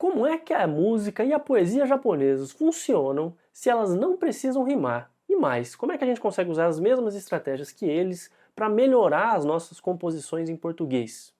Como é que a música e a poesia japonesas funcionam se elas não precisam rimar? E mais, como é que a gente consegue usar as mesmas estratégias que eles para melhorar as nossas composições em português?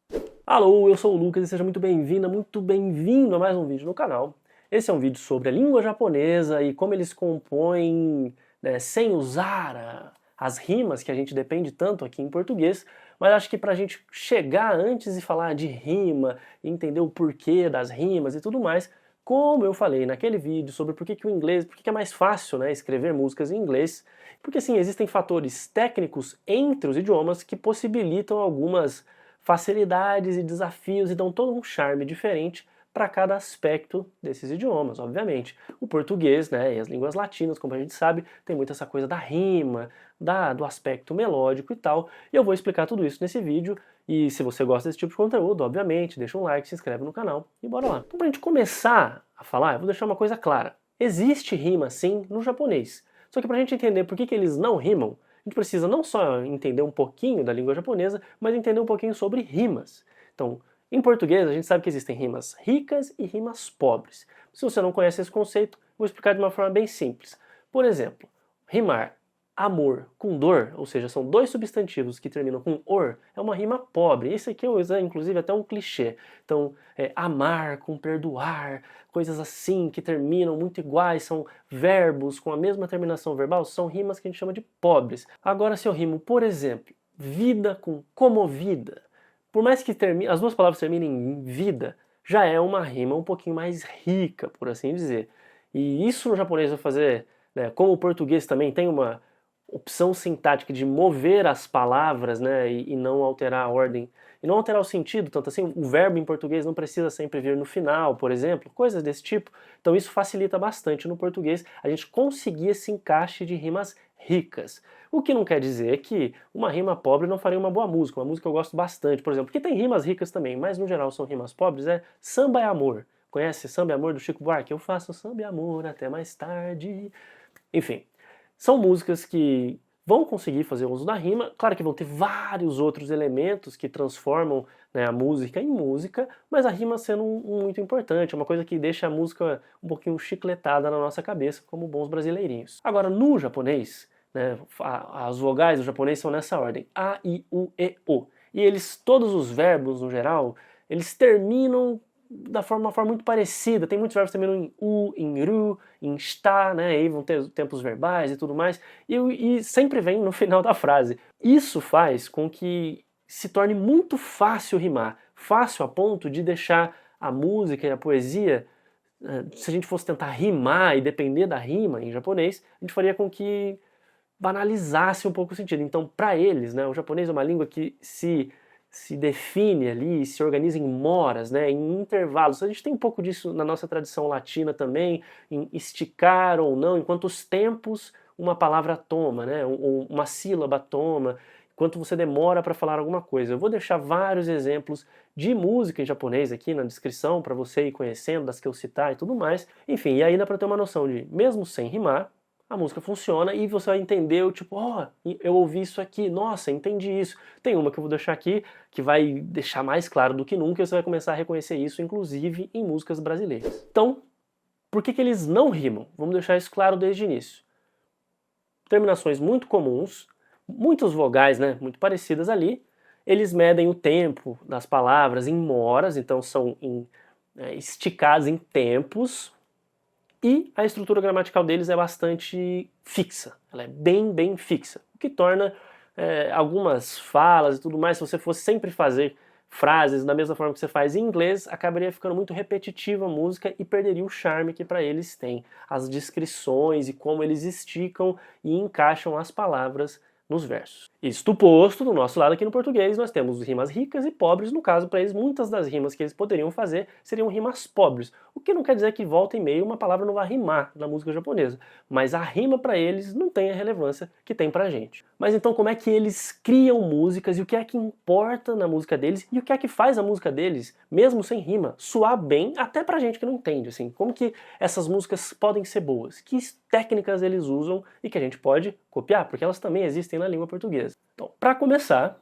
Alô, eu sou o Lucas e seja muito bem-vinda, muito bem-vindo a mais um vídeo no canal. Esse é um vídeo sobre a língua japonesa e como eles compõem, sem usar as rimas que a gente depende tanto aqui em português, mas acho que para a gente chegar antes e falar de rima, entender o porquê das rimas e tudo mais, como eu falei naquele vídeo sobre por que o inglês, por que é mais fácil, escrever músicas em inglês, porque sim, existem fatores técnicos entre os idiomas que possibilitam algumas facilidades e desafios e dão todo um charme diferente para cada aspecto desses idiomas, obviamente. O português, e as línguas latinas, como a gente sabe, tem muito essa coisa da rima, do aspecto melódico e tal, e eu vou explicar tudo isso nesse vídeo, e se você gosta desse tipo de conteúdo, obviamente, deixa um like, se inscreve no canal e bora lá. Então, pra gente começar a falar, eu vou deixar uma coisa clara. Existe rima, sim, no japonês. Só que pra gente entender por que eles não rimam, a gente precisa não só entender um pouquinho da língua japonesa, mas entender um pouquinho sobre rimas. Então, em português, a gente sabe que existem rimas ricas e rimas pobres. Se você não conhece esse conceito, vou explicar de uma forma bem simples. Por exemplo, rimar amor com dor, ou seja, são dois substantivos que terminam com or, é uma rima pobre. Esse aqui eu uso, inclusive, até um clichê. Então, amar com perdoar, coisas assim que terminam muito iguais, são verbos com a mesma terminação verbal, são rimas que a gente chama de pobres. Agora, se eu rimo, por exemplo, vida com comovida, por mais que as duas palavras terminem em vida, já é uma rima um pouquinho mais rica, por assim dizer. E isso no japonês vai fazer, como o português também tem uma opção sintática de mover as palavras, e não alterar a ordem, e não alterar o sentido, tanto assim, o verbo em português não precisa sempre vir no final, por exemplo, coisas desse tipo. Então isso facilita bastante no português a gente conseguir esse encaixe de rimas ricas. O que não quer dizer que uma rima pobre não faria uma boa música, uma música que eu gosto bastante, por exemplo, porque tem rimas ricas também, mas no geral são rimas pobres, Samba é Amor. Conhece Samba é Amor do Chico Buarque? Eu faço samba e amor até mais tarde. Enfim, são músicas que vão conseguir fazer uso da rima, claro que vão ter vários outros elementos que transformam a música em música, mas a rima sendo muito importante, é uma coisa que deixa a música um pouquinho chicletada na nossa cabeça, como bons brasileirinhos. Agora, no japonês, as vogais do japonês são nessa ordem, A, I, U, E, O. E eles, todos os verbos, no geral, eles terminam uma forma muito parecida. Tem muitos verbos que terminam em U, em ru, em está, e aí vão ter tempos verbais e tudo mais, e sempre vem no final da frase. Isso faz com que se torne muito fácil rimar, fácil a ponto de deixar a música e a poesia, se a gente fosse tentar rimar e depender da rima em japonês, a gente faria com que banalizasse um pouco o sentido. Então, para eles, o japonês é uma língua que se define ali, se organiza em moras, em intervalos. A gente tem um pouco disso na nossa tradição latina também, em esticar ou não, em quantos tempos uma palavra toma, ou uma sílaba toma, quanto você demora para falar alguma coisa. Eu vou deixar vários exemplos de música em japonês aqui na descrição para você ir conhecendo, das que eu citar e tudo mais. Enfim, e aí dá para ter uma noção de, mesmo sem rimar, a música funciona e você vai entender, tipo, eu ouvi isso aqui, nossa, entendi isso. Tem uma que eu vou deixar aqui, que vai deixar mais claro do que nunca, e você vai começar a reconhecer isso, inclusive, em músicas brasileiras. Então, por que eles não rimam? Vamos deixar isso claro desde o início. Terminações muito comuns, muitas vogais, muito parecidas ali, eles medem o tempo das palavras em moras, então são esticados em tempos, e a estrutura gramatical deles é bastante fixa, ela é bem fixa, o que torna algumas falas e tudo mais, se você fosse sempre fazer frases da mesma forma que você faz em inglês, acabaria ficando muito repetitiva a música e perderia o charme que para eles tem, as descrições e como eles esticam e encaixam as palavras nos versos. Isto posto, do nosso lado aqui no português, nós temos rimas ricas e pobres. No caso, para eles, muitas das rimas que eles poderiam fazer seriam rimas pobres. O que não quer dizer que volta e meia uma palavra não vai rimar na música japonesa. Mas a rima para eles não tem a relevância que tem pra gente. Mas então como é que eles criam músicas e o que é que importa na música deles e o que é que faz a música deles, mesmo sem rima, soar bem até pra gente que não entende, assim. Como que essas músicas podem ser boas? Que técnicas eles usam e que a gente pode copiar, porque elas também existem na língua portuguesa. Então, para começar,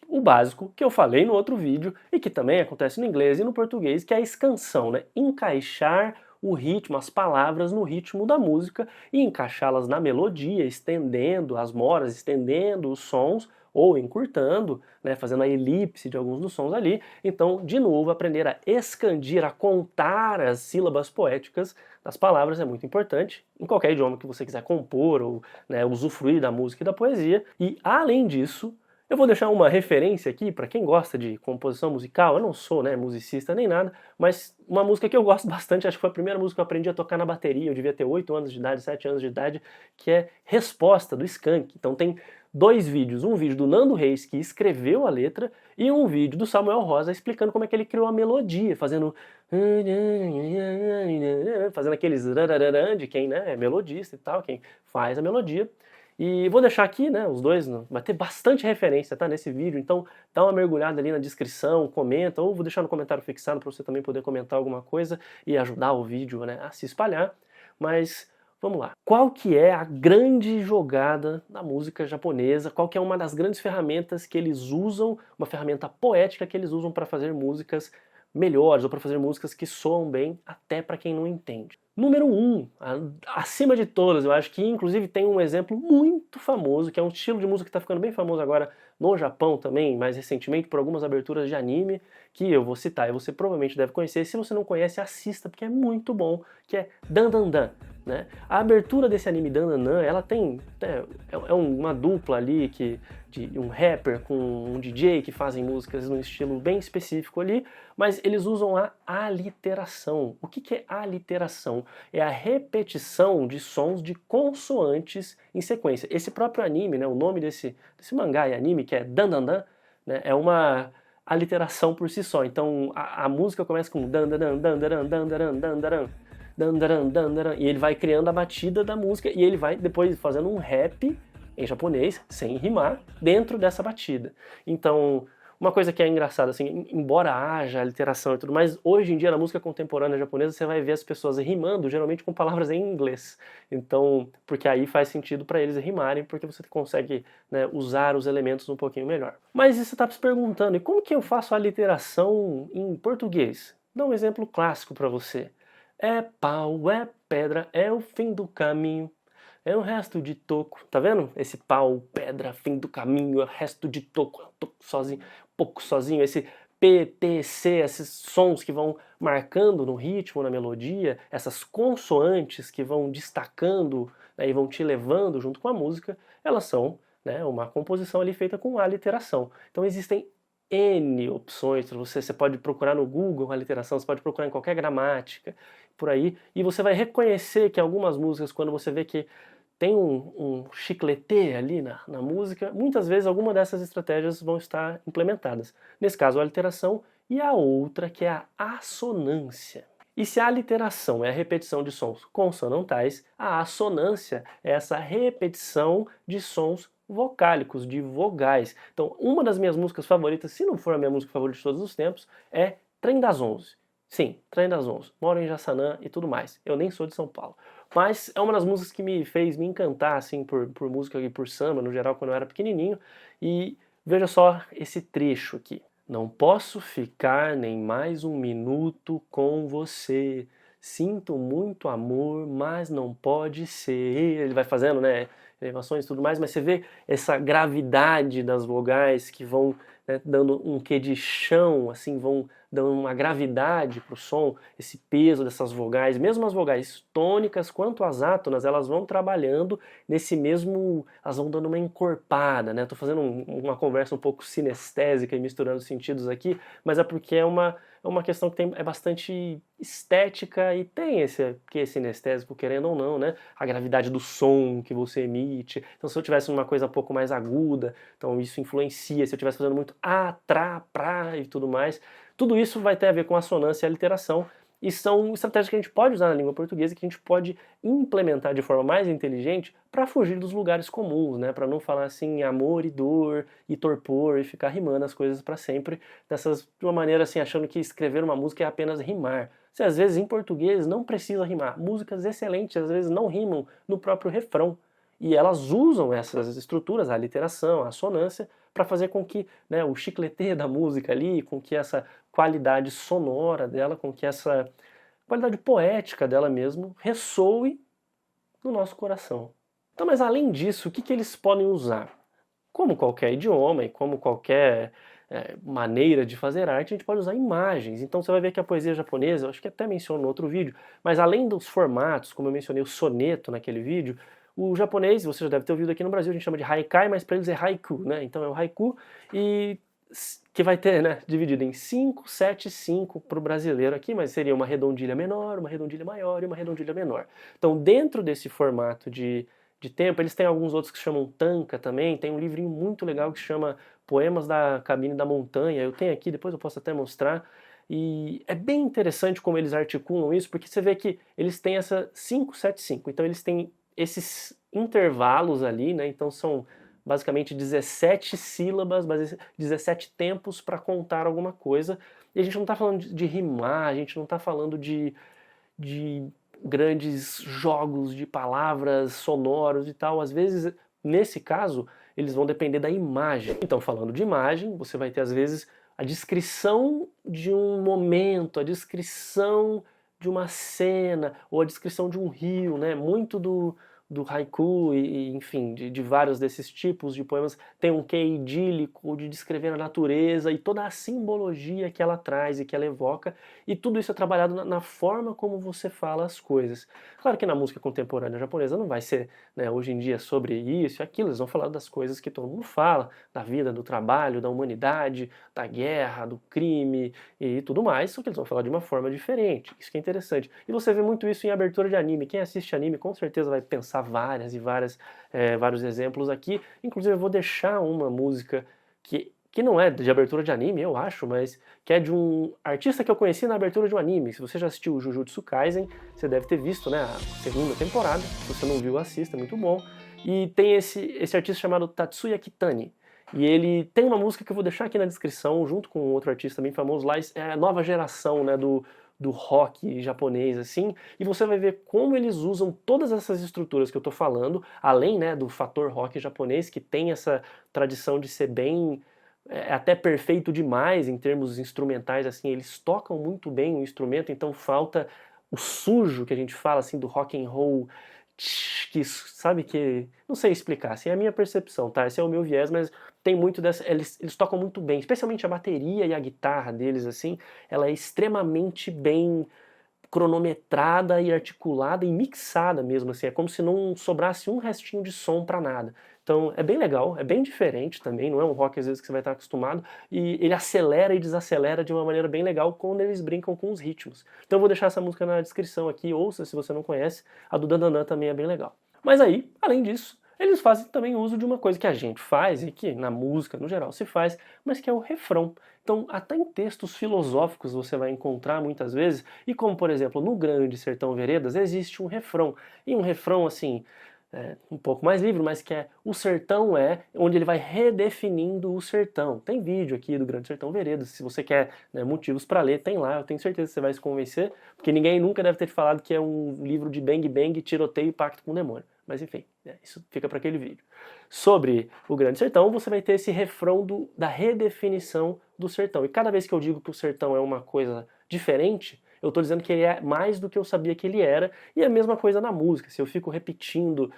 o básico que eu falei no outro vídeo e que também acontece no inglês e no português, que é a escansão, né? Encaixar o ritmo, as palavras no ritmo da música e encaixá-las na melodia, estendendo as moras, estendendo os sons ou encurtando, né, fazendo a elipse de alguns dos sons ali. Então, de novo, aprender a escandir, a contar as sílabas poéticas das palavras é muito importante, em qualquer idioma que você quiser compor ou, né, usufruir da música e da poesia. E, além disso, eu vou deixar uma referência aqui para quem gosta de composição musical. Eu não sou, né, musicista nem nada, mas uma música que eu gosto bastante, acho que foi a primeira música que eu aprendi a tocar na bateria, eu devia ter 8 anos de idade, 7 anos de idade, que é Resposta, do Skank. Então tem 2 vídeos, um vídeo do Nando Reis, que escreveu a letra, e um vídeo do Samuel Rosa explicando como é que ele criou a melodia, fazendo aqueles de quem, né, é melodista e tal, quem faz a melodia. E vou deixar aqui, né, os dois, vai ter bastante referência, tá, nesse vídeo, então dá uma mergulhada ali na descrição, comenta, ou vou deixar no comentário fixado para você também poder comentar alguma coisa e ajudar o vídeo, né, a se espalhar. Mas vamos lá. Qual que é a grande jogada da música japonesa? Qual que é uma das grandes ferramentas que eles usam, uma ferramenta poética que eles usam para fazer músicas melhores ou para fazer músicas que soam bem até para quem não entende? Número 1, acima de todas, eu acho que inclusive tem um exemplo muito famoso, que é um estilo de música que está ficando bem famoso agora no Japão também, mais recentemente, por algumas aberturas de anime, que eu vou citar e você provavelmente deve conhecer. Se você não conhece, assista, porque é muito bom, que é Dan Dan Dan. Né? A abertura desse anime Dan Dan Dan, ela tem uma dupla ali de um rapper com um DJ que fazem músicas num estilo bem específico ali, mas eles usam a aliteração. O que é aliteração? É a repetição de sons de consoantes em sequência. Esse próprio anime, né, o nome desse mangá e anime, que é Dan Dan Dan, né, é uma aliteração por si só. Então a música começa com dan dan dan dan dan dan dan dan dan dandaran, dandaran, e ele vai criando a batida da música e ele vai depois fazendo um rap em japonês, sem rimar, dentro dessa batida. Então, uma coisa que é engraçada, assim, embora haja aliteração e tudo mais, hoje em dia na música contemporânea japonesa você vai ver as pessoas rimando, geralmente com palavras em inglês. Então, porque aí faz sentido para eles rimarem, porque você consegue, né, usar os elementos um pouquinho melhor. Mas você está se perguntando, e como que eu faço a aliteração em português? Dá um exemplo clássico para você. É pau, é pedra, é o fim do caminho, é o resto de toco. Tá vendo? Esse pau, pedra, fim do caminho, é o resto de toco, sozinho, pouco sozinho. Esse P, T, C, esses sons que vão marcando no ritmo, na melodia, essas consoantes que vão destacando, né, e vão te levando junto com a música, elas são, né, uma composição ali feita com aliteração. Então existem N opções para você. Você pode procurar no Google a aliteração, você pode procurar em qualquer gramática, por aí, e você vai reconhecer que algumas músicas, quando você vê que tem um chicletê ali na música, muitas vezes alguma dessas estratégias vão estar implementadas. Nesse caso, a aliteração, e a outra que é a assonância. E se a aliteração é a repetição de sons consonantais, a assonância é essa repetição de sons vocálicos, de vogais. Então, uma das minhas músicas favoritas, se não for a minha música favorita de todos os tempos, é Trem das 11. Sim, Trem das 11. Moro em Jaçanã e tudo mais. Eu nem sou de São Paulo. Mas é uma das músicas que me fez me encantar, assim, por música e por samba, no geral, quando eu era pequenininho. E veja só esse trecho aqui. Não posso ficar nem mais um minuto com você. Sinto muito amor, mas não pode ser. Ele vai fazendo, né, elevações e tudo mais, mas você vê essa gravidade das vogais que vão, né, dando um quê de chão, assim, vão dando uma gravidade para o som, esse peso dessas vogais, mesmo as vogais tônicas quanto as átonas, elas vão trabalhando nesse mesmo, elas vão dando uma encorpada, né? Estou fazendo uma conversa um pouco sinestésica e misturando sentidos aqui, mas é porque é uma questão que é bastante estética e tem esse sinestésico, querendo ou não, né? A gravidade do som que você emite. Então, se eu tivesse uma coisa um pouco mais aguda, então isso influencia. Se eu estivesse fazendo muito a, tra, pra e tudo mais, tudo isso vai ter a ver com a assonância e a aliteração, e são estratégias que a gente pode usar na língua portuguesa e que a gente pode implementar de forma mais inteligente para fugir dos lugares comuns, né? Para não falar assim amor e dor e torpor e ficar rimando as coisas para sempre, de uma maneira assim, achando que escrever uma música é apenas rimar. Se às vezes em português não precisa rimar, músicas excelentes às vezes não rimam no próprio refrão. E elas usam essas estruturas, a literação, a assonância, para fazer com que, né, o chicletê da música ali, com que essa qualidade sonora dela, com que essa qualidade poética dela mesmo ressoe no nosso coração. Então, mas além disso, o que eles podem usar? Como qualquer idioma e como qualquer maneira de fazer arte, a gente pode usar imagens. Então você vai ver que a poesia japonesa, eu acho que até menciono no outro vídeo, mas além dos formatos, como eu mencionei o soneto naquele vídeo, o japonês, você já deve ter ouvido aqui no Brasil, a gente chama de haikai, mas para eles é haiku, né? Então é o haiku e que vai ter, né, dividido em 5, 7, 5 para o brasileiro aqui, mas seria uma redondilha menor, uma redondilha maior e uma redondilha menor. Então dentro desse formato de tempo, eles têm alguns outros que se chamam tanka também, tem um livrinho muito legal que se chama Poemas da Cabine da Montanha, eu tenho aqui, depois eu posso até mostrar, e é bem interessante como eles articulam isso, porque você vê que eles têm essa 5, 7, 5, então eles têm esses intervalos ali, né, então são basicamente 17 sílabas, 17 tempos para contar alguma coisa, e a gente não está falando de rimar, a gente não está falando de grandes jogos de palavras sonoros e tal. Às vezes, nesse caso, eles vão depender da imagem. Então, falando de imagem, você vai ter às vezes a descrição de um momento, a descrição de uma cena, ou a descrição de um rio, né? Muito do haiku enfim, de vários desses tipos de poemas tem um quê idílico de descrever a natureza e toda a simbologia que ela traz e que ela evoca, e tudo isso é trabalhado na forma como você fala as coisas. Claro que na música contemporânea japonesa não vai ser, né, hoje em dia sobre isso e aquilo, eles vão falar das coisas que todo mundo fala, da vida, do trabalho, da humanidade, da guerra, do crime e tudo mais, só que eles vão falar de uma forma diferente, isso que é interessante. E você vê muito isso em abertura de anime, quem assiste anime com certeza vai pensar vários exemplos aqui. Inclusive eu vou deixar uma música que não é de abertura de anime, eu acho, mas que é de um artista que eu conheci na abertura de um anime. Se você já assistiu o Jujutsu Kaisen, você deve ter visto, né, a segunda temporada. Se você não viu, assista, é muito bom. E tem esse artista chamado Tatsuya Kitani. E ele tem uma música que eu vou deixar aqui na descrição, junto com outro artista bem famoso lá, é a nova geração, né, do rock japonês, assim, e você vai ver como eles usam todas essas estruturas que eu tô falando, além, né, do fator rock japonês, que tem essa tradição de ser bem, até perfeito demais em termos instrumentais, assim, eles tocam muito bem o instrumento, então falta o sujo que a gente fala, assim, do rock and roll, que sabe que, não sei explicar, assim, é a minha percepção, tá, esse é o meu viés, mas tem muito dessa, eles tocam muito bem, especialmente a bateria e a guitarra deles, assim, ela é extremamente bem cronometrada e articulada e mixada mesmo, assim, é como se não sobrasse um restinho de som pra nada. Então é bem legal, é bem diferente também, não é um rock às vezes que você vai estar acostumado, e ele acelera e desacelera de uma maneira bem legal quando eles brincam com os ritmos. Então eu vou deixar essa música na descrição aqui, ouça se você não conhece, a do Dandanã também é bem legal. Mas aí, além disso, eles fazem também uso de uma coisa que a gente faz e que na música no geral se faz, mas que é o refrão. Então, até em textos filosóficos você vai encontrar muitas vezes, e como por exemplo no Grande Sertão Veredas existe um refrão, e um refrão assim, um pouco mais livre, mas que é o sertão onde ele vai redefinindo o sertão. Tem vídeo aqui do Grande Sertão Veredas, se você quer, né, motivos para ler, tem lá, eu tenho certeza que você vai se convencer, porque ninguém nunca deve ter te falado que é um livro de bang bang, tiroteio e pacto com o demônio. Mas enfim, isso fica para aquele vídeo. Sobre o Grande Sertão, você vai ter esse refrão da redefinição do sertão. E cada vez que eu digo que o sertão é uma coisa diferente, eu estou dizendo que ele é mais do que eu sabia que ele era, e é a mesma coisa na música. Se eu fico repetindo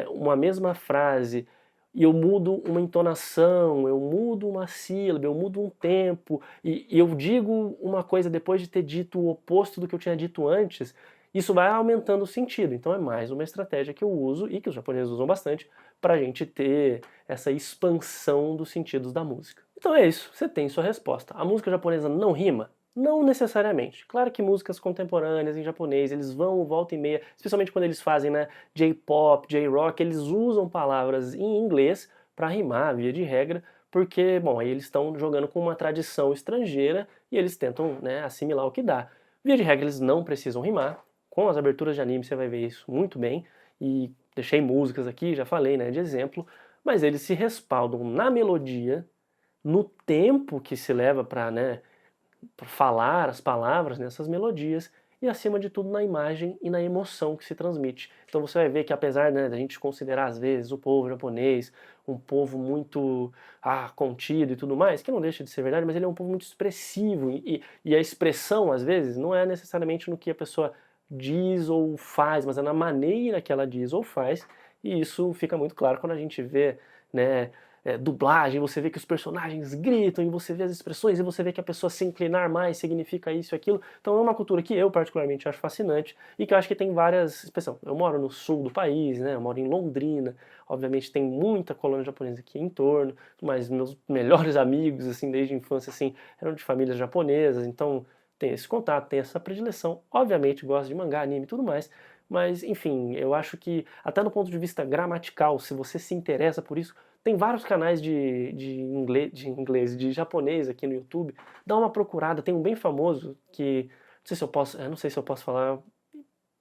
uma mesma frase e eu mudo uma entonação, eu mudo uma sílaba, eu mudo um tempo, e eu digo uma coisa depois de ter dito o oposto do que eu tinha dito antes, isso vai aumentando o sentido. Então é mais uma estratégia que eu uso e que os japoneses usam bastante para a gente ter essa expansão dos sentidos da música. Então é isso, você tem sua resposta. A música japonesa não rima? Não necessariamente. Claro que músicas contemporâneas em japonês, eles vão volta e meia, especialmente quando eles fazem, né, J-pop, J-rock, eles usam palavras em inglês para rimar, via de regra, porque, bom, aí eles estão jogando com uma tradição estrangeira e eles tentam, né, assimilar o que dá. Via de regra, eles não precisam rimar. Com as aberturas de anime você vai ver isso muito bem, e deixei músicas aqui, já falei, né, de exemplo, mas eles se respaldam na melodia, no tempo que se leva para, né, falar as palavras nessas melodias e acima de tudo na imagem e na emoção que se transmite. Então você vai ver que apesar, né, da gente considerar às vezes o povo japonês um povo muito contido e tudo mais, que não deixa de ser verdade, mas ele é um povo muito expressivo e a expressão às vezes não é necessariamente no que a pessoa diz ou faz, mas é na maneira que ela diz ou faz, e isso fica muito claro quando a gente vê, né, dublagem, você vê que os personagens gritam, e você vê as expressões, e você vê que a pessoa se inclinar mais significa isso e aquilo. Então é uma cultura que eu particularmente acho fascinante, e que eu acho que tem várias expressões. Eu moro no sul do país, né, eu moro em Londrina, obviamente tem muita colônia japonesa aqui em torno, mas meus melhores amigos, assim, desde a infância, assim, eram de famílias japonesas, então tem esse contato, tem essa predileção. Obviamente gosto de mangá, anime e tudo mais, mas enfim, eu acho que até no ponto de vista gramatical, se você se interessa por isso, tem vários canais de japonês aqui no YouTube. Dá uma procurada, tem um bem famoso que não sei se eu posso falar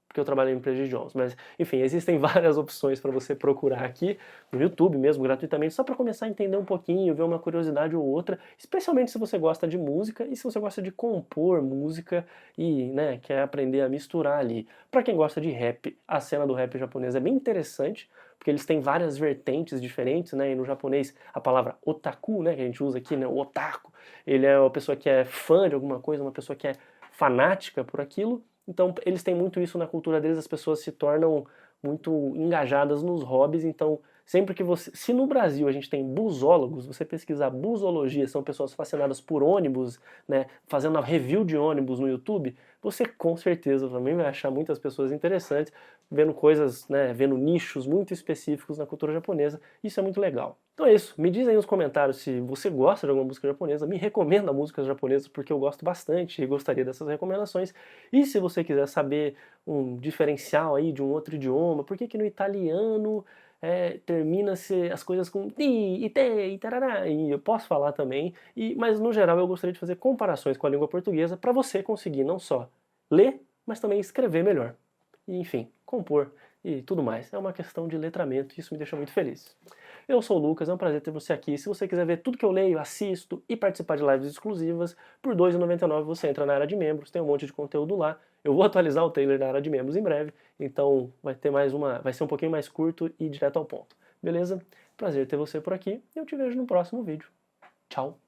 porque eu trabalho em empresa de idiomas, mas enfim, existem várias opções para você procurar aqui no YouTube mesmo, gratuitamente, só para começar a entender um pouquinho, ver uma curiosidade ou outra, especialmente se você gosta de música e se você gosta de compor música e, né, quer aprender a misturar ali. Para quem gosta de rap, a cena do rap japonês é bem interessante, porque eles têm várias vertentes diferentes, né, e no japonês a palavra otaku, né, que a gente usa aqui, né, o otaku, ele é uma pessoa que é fã de alguma coisa, uma pessoa que é fanática por aquilo. Então eles têm muito isso na cultura deles, as pessoas se tornam muito engajadas nos hobbies, então sempre que você... Se no Brasil a gente tem busólogos, você pesquisar busologia, são pessoas fascinadas por ônibus, né, fazendo a review de ônibus no YouTube, você com certeza também vai achar muitas pessoas interessantes, vendo coisas, né, vendo nichos muito específicos na cultura japonesa, isso é muito legal. Então é isso, me diz aí nos comentários se você gosta de alguma música japonesa, me recomenda músicas japonesas porque eu gosto bastante e gostaria dessas recomendações. E se você quiser saber um diferencial aí de um outro idioma, por que que no italiano termina-se as coisas com ti, e te, e tarará, e eu posso falar também, mas no geral eu gostaria de fazer comparações com a língua portuguesa para você conseguir não só ler, mas também escrever melhor. E enfim, compor e tudo mais. É uma questão de letramento e isso me deixa muito feliz. Eu sou o Lucas, é um prazer ter você aqui. Se você quiser ver tudo que eu leio, assisto e participar de lives exclusivas, por R$ 2,99 você entra na área de membros, tem um monte de conteúdo lá. Eu vou atualizar o trailer da área de membros em breve, então vai ser um pouquinho mais curto e direto ao ponto. Beleza? Prazer ter você por aqui e eu te vejo no próximo vídeo. Tchau!